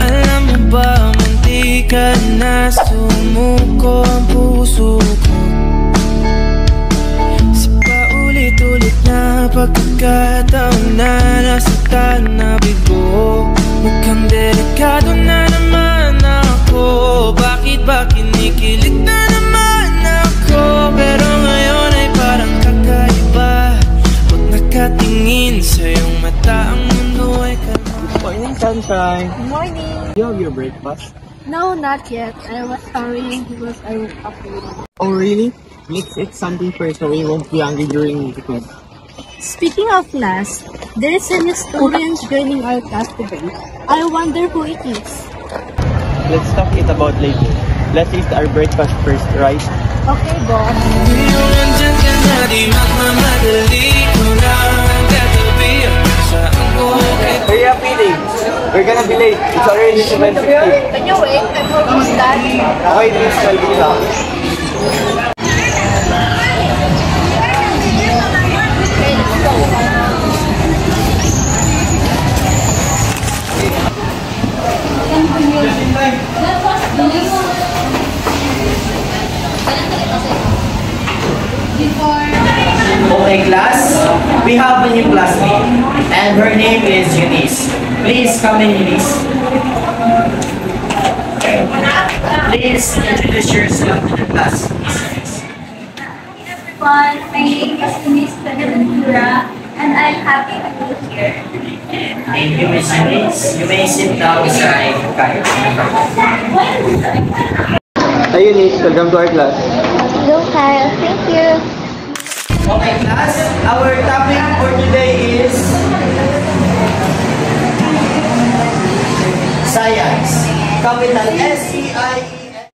Alam mo ba, munti ka na sumuko ang puso ko sa paulit-ulit na pagkakataon na nasaktan na bigo. Mukhang delikado na naman ako. Bakit ba kinikilig na naman ako? Pero ngayon ay parang kakaiba. Huwag nakatingin sa iyong mata, ang mundo ay kalma. Good morning, sunshine. Good morning. You have your breakfast? No, not yet. I was hurrying because I woke up late. Oh, really? Let's eat something first so we won't be hungry during the class. Speaking of class, there is a new student joining our class today. I wonder who it is. Let's talk it about later. Let's eat our breakfast first, right? Okay, boss. Yung nandyan ka na, di magmamadali ko lang katabi ang saan ko. Hurry up, Pili. We're gonna be late. It's already 7:50. Can you wait? I'm almost done. Okay, please, Calvita. Okay, class, we have a new classmate, and her name is Eunice. Please come in, Eunice. Please introduce yourself to the class. Everyone, my name is Miss Ventura, and I'm happy to be here. Thank you, Miss Eunice. You may sit down beside Kyle. Hi, Eunice. Welcome to our class. Hello, Kyle. Thank you. Okay, class, our topic for today is science. Capital S-E-I-E-N.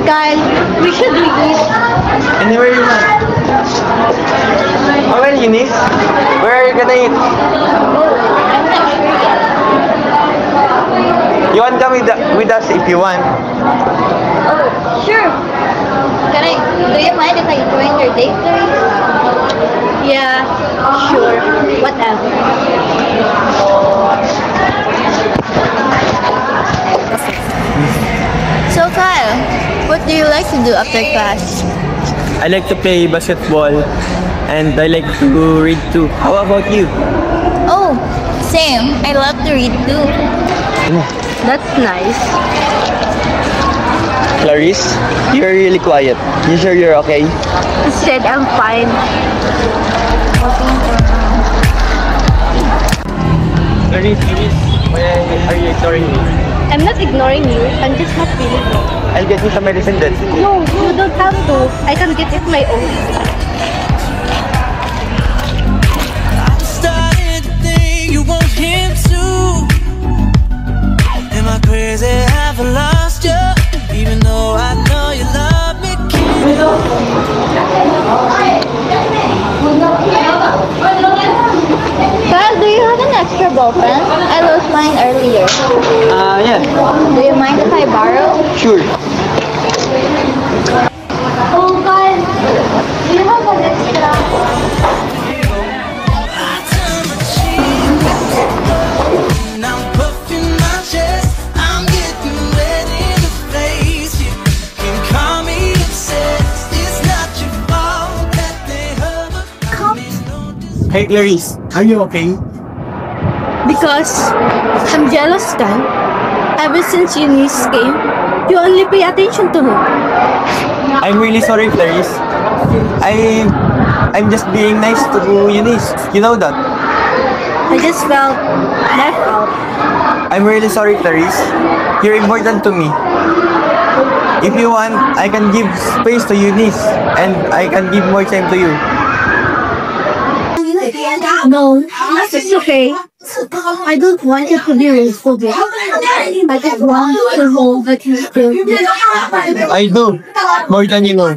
Kyle, we should eat. Anywhere you want. Oh, well, Eunice, where are you gonna eat? I'm not sure yet. You want to come with us if you want. Oh, sure. Do you mind if I join your date, please? Yeah, sure. Whatever. So, Kyle, what do you like to do after class? I like to play basketball and I like to read too. How about you? Oh, same. I love to read too. That's nice. Clarice, you're really quiet. You sure you're okay? I said I'm fine. Clarice, why are you ignoring me? I'm not ignoring you. I'm just not feeling well. I'll get you some medicine then. No, you don't have to. I can get it my own. I'm starting to think you want him too. Am I crazy? Have I lost you? Even though I know you love me. Kyle, do you have an extra ball pen? I lost mine earlier. Yeah. Do you mind if I borrow? Sure. Oh, Kyle, do you have an extra? I'm puffing my chest. I'm getting ready to face you. Can call me obsessed. It's not your fault that they hurt. Hey Clarice, are you okay? Because I'm jealous, Kyle. Ever since Eunice came, you only pay attention to her. I'm really sorry, Clarice. I'm just being nice to Eunice. You know that. I just felt left out. I'm really sorry, Clarice. You're important to me. If you want, I can give space to Eunice and I can give more time to you. No, it's okay. I don't want you to be homophobic. I just want to hold that you still. I do. More than you know.